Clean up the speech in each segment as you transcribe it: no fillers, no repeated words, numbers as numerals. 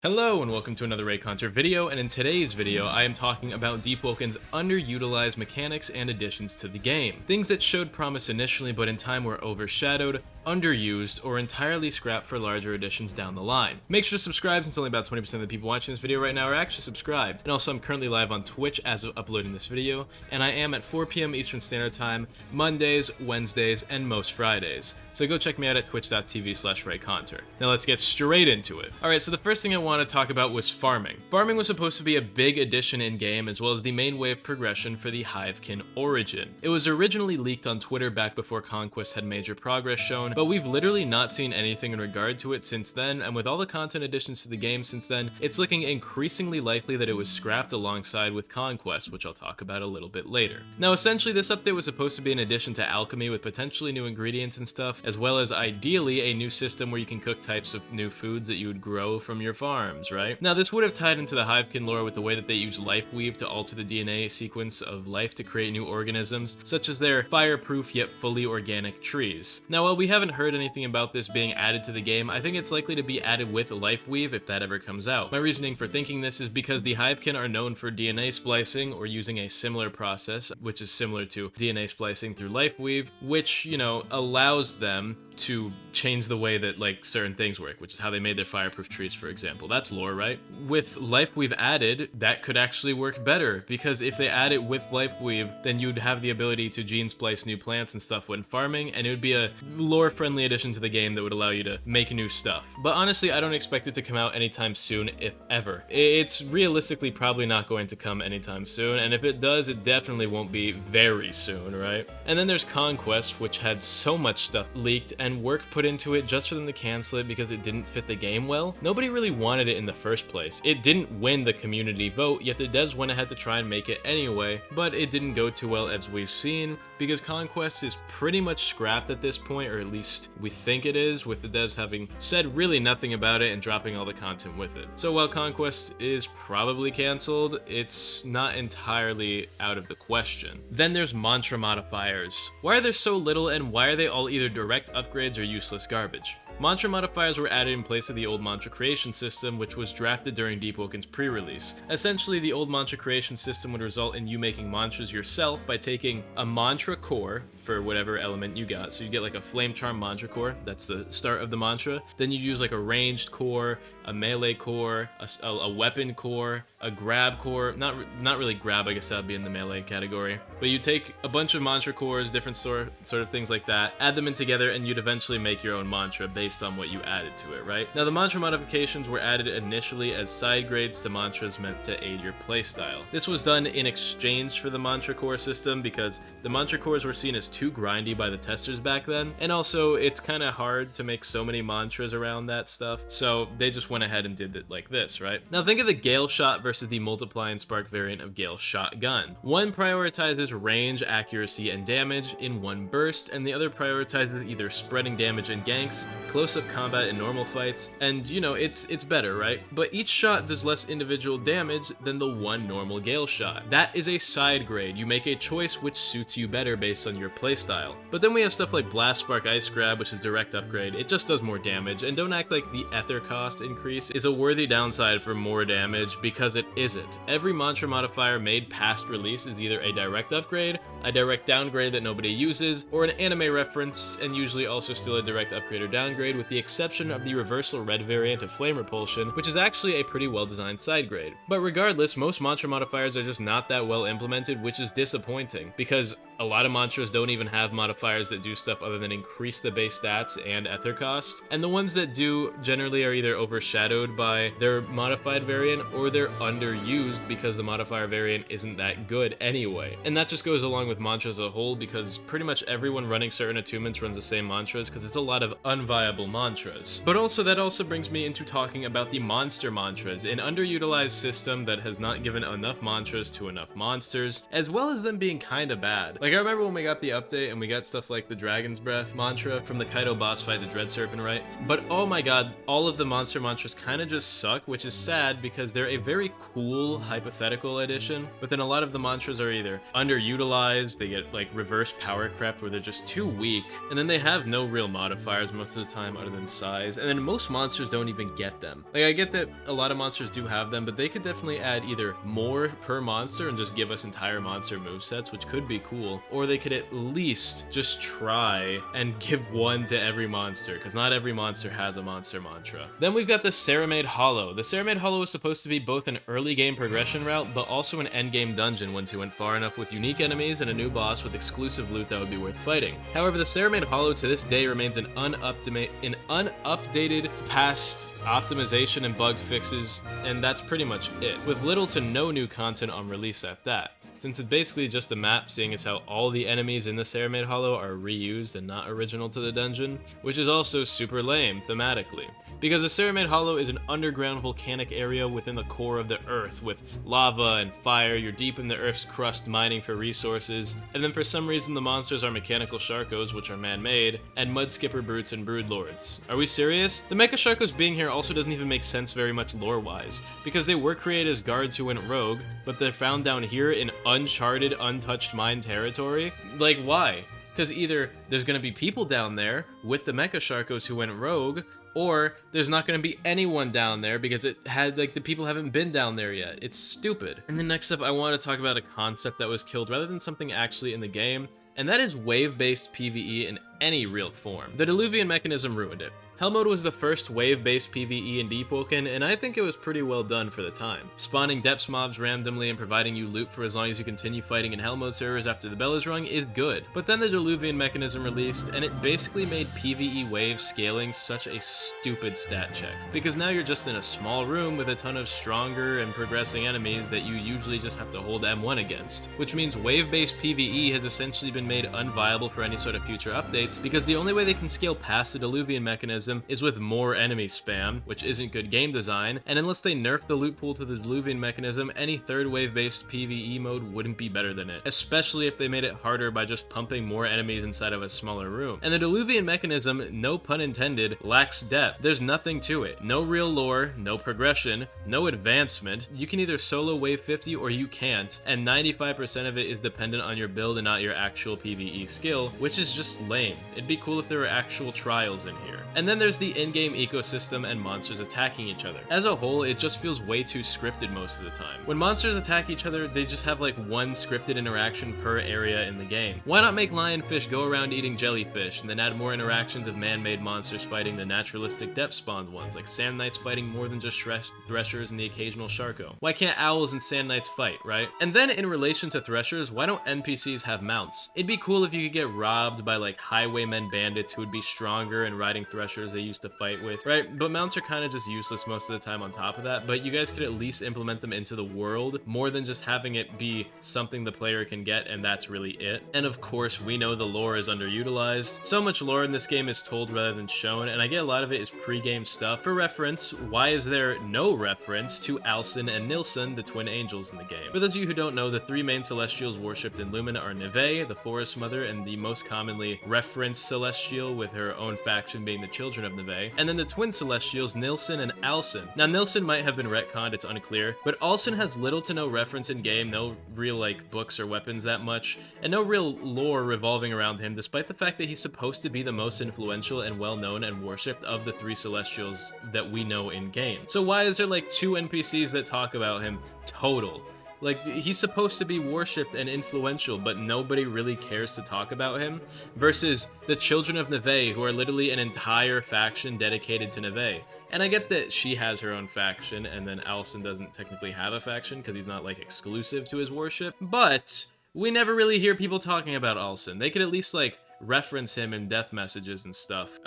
Hello and welcome to another Reaconteur video, and in today's video I am talking about Deepwokens' underutilized mechanics and additions to the game. Things that showed promise initially but in time were overshadowed, underused, or entirely scrapped for larger additions down the line. Make sure to subscribe since only about 20% of the people watching this video right now are actually subscribed. And also I'm currently live on Twitch as of uploading this video, and I am at 4 p.m. Eastern Standard Time, Mondays, Wednesdays, and most Fridays. So go check me out at twitch.tv/Reaconteur. Now let's get straight into it. Alright, so the first thing I want to talk about was farming. Farming was supposed to be a big addition in-game as well as the main way of progression for the Hivekin origin. It was originally leaked on Twitter back before Conquest had major progress shown, but we've literally not seen anything in regard to it since then, and with all the content additions to the game since then, it's looking increasingly likely that it was scrapped alongside with Conquest, which I'll talk about a little bit later. Now essentially this update was supposed to be an addition to alchemy with potentially new ingredients and stuff, as well as ideally a new system where you can cook types of new foods that you would grow from your farms, right? Now this would have tied into the Hivekin lore with the way that they use life weave to alter the DNA sequence of life to create new organisms, such as their fireproof yet fully organic trees. Now while we haven't heard anything about this being added to the game, I think it's likely to be added with life weave if that ever comes out. My reasoning for thinking this is because the Hivekin are known for DNA splicing or using a similar process, which is similar to DNA splicing through life weave, which, you know, allows them to change the way that like certain things work, which is how they made their fireproof trees, for example. That's lore, right? With life weave added, that could actually work better, because if they add it with life weave, then you'd have the ability to gene splice new plants and stuff when farming, and it would be a lore friendly addition to the game that would allow you to make new stuff. But honestly, I don't expect it to come out anytime soon, if ever. It's realistically probably not going to come anytime soon, and if it does, it definitely won't be very soon, right? And then there's Conquest, which had so much stuff leaked and work put into it just for them to cancel it because it didn't fit the game well. Nobody really wanted it in the first place. It didn't win the community vote, yet the devs went ahead to try and make it anyway, but it didn't go too well as we've seen, because Conquest is pretty much scrapped at this point, or at least we think it is, with the devs having said really nothing about it and dropping all the content with it. So while Conquest is probably cancelled, it's not entirely out of the question. Then there's mantra modifiers. Why are there so little, and why are they all either direct upgrades or useless garbage? Mantra modifiers were added in place of the old mantra creation system, which was drafted during Deepwokens pre-release. Essentially, the old mantra creation system would result in you making mantras yourself by taking a mantra core for whatever element you got. So you get like a flame charm mantra core, that's the start of the mantra. Then you use like a ranged core, a melee core, a weapon core, a grab core, not really grab, I guess that would be in the melee category. But you take a bunch of mantra cores, different sort of things like that, add them in together, and you'd eventually make your own mantra based on what you added to it, right? Now the mantra modifications were added initially as side grades to mantras meant to aid your playstyle. This was done in exchange for the mantra core system because the mantra cores were seen as too grindy by the testers back then, and also it's kind of hard to make so many mantras around that stuff, so they just went ahead and did it like this, right? Now think of the Gale Shot versus the Multiply and Spark variant of Gale Shotgun. One prioritizes range, accuracy, and damage in one burst, and the other prioritizes either spreading damage in ganks, close-up combat in normal fights, and you know, it's better, right? But each shot does less individual damage than the one normal Gale Shot. That is a side grade. You make a choice which suits you better based on your playstyle. But then we have stuff like Blast Spark Ice Grab, which is direct upgrade. It just does more damage, and don't act like the ether cost increase is a worthy downside for more damage, because it isn't. Every mantra modifier made past release is either a direct upgrade, a direct downgrade that nobody uses, or an anime reference, and usually also still a direct upgrade or downgrade, with the exception of the Reversal Red variant of Flame Repulsion, which is actually a pretty well designed side grade. But regardless, most mantra modifiers are just not that well implemented, which is disappointing, because a lot of mantras don't even have modifiers that do stuff other than increase the base stats and ether cost, and the ones that do generally are either overshadowed by their modified variant or they're underused because the modifier variant isn't that good anyway. And that just goes along with mantras as a whole, because pretty much everyone running certain attunements runs the same mantras because it's a lot of unviable mantras. But also that also brings me into talking about the monster mantras, an underutilized system that has not given enough mantras to enough monsters, as well as them being kinda bad. sad. Like, I remember when we got the update and we got stuff like the Dragon's Breath mantra from the Kaido boss fight, the Dread Serpent, right? But oh my god, all of the monster mantras kind of just suck, which is sad because they're a very cool hypothetical addition, but then a lot of the mantras are either underutilized, they get like reverse power crept where they're just too weak, and then they have no real modifiers most of the time other than size, and then most monsters don't even get them. Like, I get that a lot of monsters do have them, but they could definitely add either more per monster and just give us entire monster movesets, which could be cool, or they could at least just try and give one to every monster, because not every monster has a monster mantra. Then we've got the Serenade Hollow. The Serenade Hollow is supposed to be both an early game progression route, but also an end game dungeon once you went far enough with unique enemies and a new boss with exclusive loot that would be worth fighting. However, the Serenade Hollow to this day remains an unupdated past optimization and bug fixes, and that's pretty much it, with little to no new content on release at that, since it's basically just a map, seeing as how all the enemies in the Serenade Hollow are reused and not original to the dungeon, which is also super lame thematically, because the Serenade Hollow is an underground volcanic area within the core of the earth with lava and fire. You're deep in the earth's crust mining for resources, and then for some reason the monsters are mechanical Sharkos, which are man-made, and mud skipper brutes and brood lords. Are we serious? The Mecha Sharkos being here also doesn't even make sense very much lore-wise, because they were created as guards who went rogue, but they're found down here in uncharted, untouched mine territory? Like, why? Because either there's gonna be people down there with the Mecha Sharkos who went rogue, or there's not going to be anyone down there because it had, like, the people haven't been down there yet. It's stupid. And then next up, I want to talk about a concept that was killed rather than something actually in the game, and that is wave-based PvE in any real form. The Diluvian mechanism ruined it. Hell Mode was the first wave-based PvE in Deepwoken, and I think it was pretty well done for the time. Spawning depths mobs randomly and providing you loot for as long as you continue fighting in Hell Mode servers after the bell is rung is good. But then the Diluvian mechanism released, and it basically made PvE wave scaling such a stupid stat check. Because now you're just in a small room with a ton of stronger and progressing enemies that you usually just have to hold M1 against. Which means wave-based PvE has essentially been made unviable for any sort of future updates, because the only way they can scale past the Diluvian mechanism is with more enemy spam, which isn't good game design, and unless they nerf the loot pool to the Diluvian mechanism, any third wave based PvE mode wouldn't be better than it, especially if they made it harder by just pumping more enemies inside of a smaller room. And the Diluvian mechanism, no pun intended, lacks depth. There's nothing to it. No real lore, no progression, no advancement. You can either solo wave 50 or you can't, and 95% of it is dependent on your build and not your actual PvE skill, which is just lame. It'd be cool if there were actual trials in here. And then there's the in-game ecosystem and monsters attacking each other. As a whole, it just feels way too scripted most of the time. When monsters attack each other, they just have like one scripted interaction per area in the game. Why not make lionfish go around eating jellyfish and then add more interactions of man-made monsters fighting the naturalistic depth spawned ones, like sand knights fighting more than just threshers and the occasional sharko? Why can't owls and sand knights fight, right? And then in relation to threshers, why don't NPCs have mounts? It'd be cool if you could get robbed by like highwaymen bandits who would be stronger and riding threshers they used to fight with, right? But mounts are kind of just useless most of the time on top of that, but you guys could at least implement them into the world more than just having it be something the player can get and that's really it. And of course, we know the lore is underutilized. So much lore in this game is told rather than shown, and I get a lot of it is pre-game stuff. For reference, why is there no reference to Alcyn and Nilsson, the twin angels in the game? For those of you who don't know, the three main celestials worshipped in Lumina are Neve, the Forest Mother, and the most commonly referenced celestial with her own faction being the Children of Neve, and then the twin celestials Nilsson and Alcyn. Now Nilsson might have been retconned, it's unclear, but Alcyn has little to no reference in game, no real like books or weapons that much, and no real lore revolving around him, despite the fact that he's supposed to be the most influential and well-known and worshipped of the three celestials that we know in game. So why is there like 2 NPCs that talk about him total? Like, he's supposed to be worshipped and influential, but nobody really cares to talk about him, versus the Children of Neve, who are literally an entire faction dedicated to Neve. And I get that she has her own faction, and then Alcyn doesn't technically have a faction because he's not, like, exclusive to his worship, but we never really hear people talking about Alcyn. They could at least, like, reference him in death messages and stuff.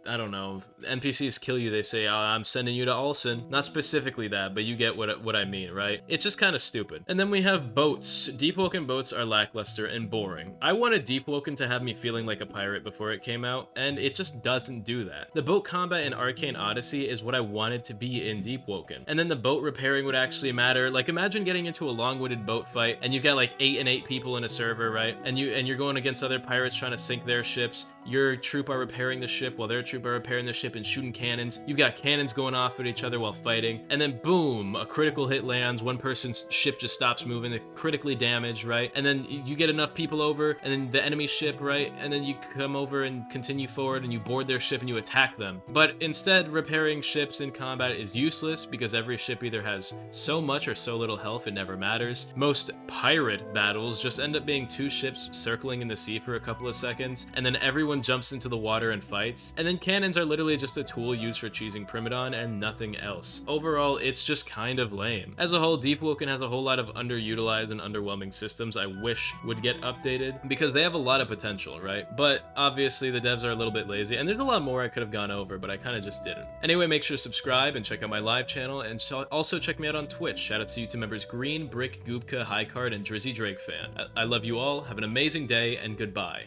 I don't know, NPCs kill you, they say, I'm sending you to Olsen. Not specifically that, but you get what I mean, right? It's just kind of stupid. And then we have boats. Deepwoken boats are lackluster and boring. I wanted Deepwoken to have me feeling like a pirate before it came out, and it just doesn't do that. The boat combat in Arcane Odyssey is what I wanted to be in Deepwoken. And then the boat repairing would actually matter. Like, imagine getting into a long-winded boat fight, and you've got like 8 and 8 people in a server, right? And you're going against other pirates trying to sink their ships. Your troop are repairing the ship while their troop are repairing the ship and shooting cannons. You've got cannons going off at each other while fighting, and then boom, a critical hit lands. One person's ship just stops moving, they're critically damaged, right? And then you get enough people over, and then the enemy ship, right? And then you come over and continue forward, and you board their ship and you attack them. But instead, repairing ships in combat is useless because every ship either has so much or so little health it never matters. Most pirate battles just end up being 2 ships circling in the sea for a couple of seconds, and then everyone jumps into the water and fights, and then cannons are literally just a tool used for cheesing Primadon and nothing else. Overall, it's just kind of lame. As a whole, Deepwoken has a whole lot of underutilized and underwhelming systems I wish would get updated because they have a lot of potential, right? But obviously the devs are a little bit lazy, and there's a lot more I could have gone over, but I kind of just didn't. Anyway, make sure to subscribe and check out my live channel, and also check me out on Twitch. Shout out to YouTube members Green, Brick, Goobka, Highcard, and Drizzy Drake Fan. I love you all, have an amazing day, and goodbye.